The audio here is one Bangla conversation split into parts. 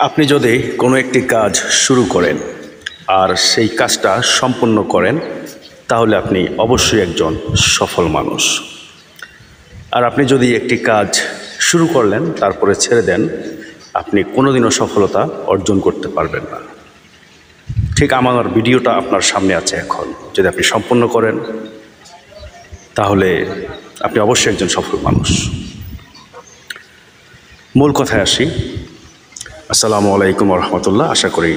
আপনি যদি কোনো একটি কাজ শুরু করেন আর সেই কাজটা সম্পূর্ণ করেন তাহলে আপনি অবশ্যই একজন সফল মানুষ। আর আপনি যদি একটি কাজ শুরু করলেন তারপরে ছেড়ে দেন, আপনি কোনোদিনও সফলতা অর্জন করতে পারবেন না। ঠিক আমার ভিডিওটা আপনার সামনে আছে এখন, যদি আপনি সম্পূর্ণ করেন তাহলে আপনি অবশ্যই একজন সফল মানুষ। মূল কথায় আসি। আসসালামু আলাইকুম রহমতুল্লাহ। আশা করি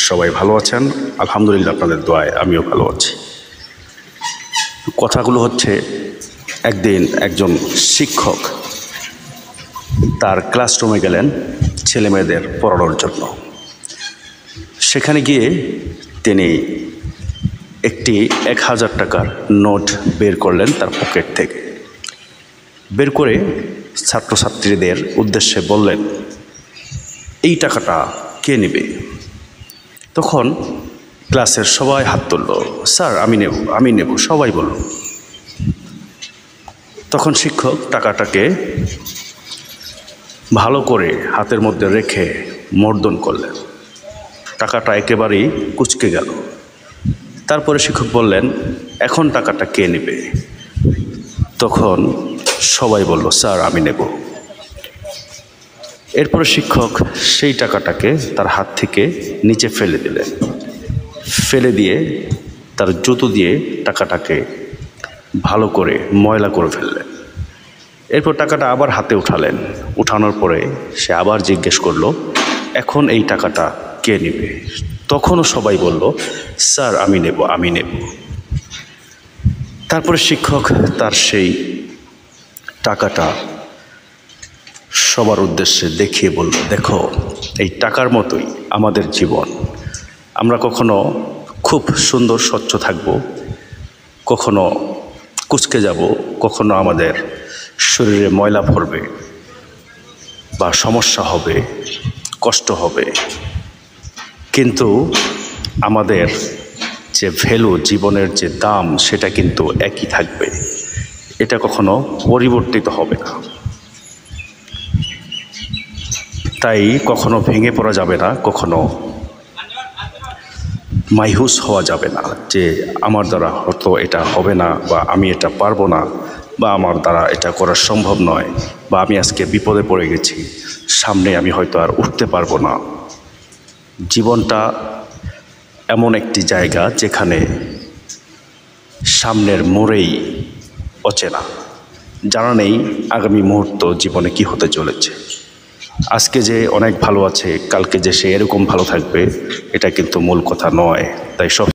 সবাই ভালো আছেন। আলহামদুলিল্লাহ, আপনাদের দোয়ায় আমিও ভালো আছি। কথাগুলো হচ্ছে, একদিন একজন শিক্ষক তার ক্লাসরুমে গেলেন ছেলেমেয়েদের পড়ানোর জন্য। সেখানে গিয়ে তিনি একটি 1000 টাকার নোট বের করলেন তার পকেট থেকে। বের করে ছাত্রছাত্রীদের উদ্দেশ্যে বললেন, এই টাকাটা কে নেবে? তখন ক্লাসের সবাই হাত তুলল, স্যার আমি নেব, সবাই বলল। তখন শিক্ষক টাকাটাকে ভালো করে হাতের মধ্যে রেখে মর্দন করলেন। টাকাটা একেবারেই কুঁচকে গেল। তারপরে শিক্ষক বললেন, এখন টাকাটা কে নেবে? তখন সবাই বলল, স্যার আমি নেব। এরপরে শিক্ষক সেই টাকাটাকে তার হাত থেকে নিচে ফেলে দিলেন। ফেলে দিয়ে তার জুতো দিয়ে টাকাটাকে ভালো করে ময়লা করে ফেললেন। এরপর টাকাটা আবার হাতে উঠালেন। উঠানোর পরে সে আবার জিজ্ঞেস করলো, এখন এই টাকাটা কে নেবে? তখনও সবাই বলল, স্যার আমি নেব। তারপরে শিক্ষক তার সেই টাকাটা সবার উদ্দেশ্যে দেখিয়ে বলল, দেখো, এই টাকার মতোই আমাদের জীবন। আমরা কখনো খুব সুন্দর স্বচ্ছ থাকব, কখনো কুঁচকে যাব, কখনো আমাদের শরীরে ময়লা পড়বে বা সমস্যা হবে, কষ্ট হবে, কিন্তু আমাদের যে ভ্যালু, জীবনের যে দাম, সেটা কিন্তু একই থাকবে। এটা কখনো পরিবর্তিত হবে না। তাই কখনো ভেঙে পড়া যাবে না, কখনো মাইহুস হওয়া যাবে না যে আমার দ্বারা হয়তো এটা হবে না, বা আমি এটা পারবো না, বা আমার দ্বারা এটা করা সম্ভব নয়, বা আমি আজকে বিপদে পড়ে গেছি, সামনে আমি হয়তো আর উঠতে পারবো না। জীবনটা এমন একটি জায়গা যেখানে সামনের মোড়েই অচেনা, জানা নেই আগামী মুহূর্ত জীবনে কি হতে চলেছে। আজকে যে অনেক ভালো আছে, কালকে যে সে এরকম ভালো থাকবে, এটা কিন্তু মূল কথা নয়। তাই সব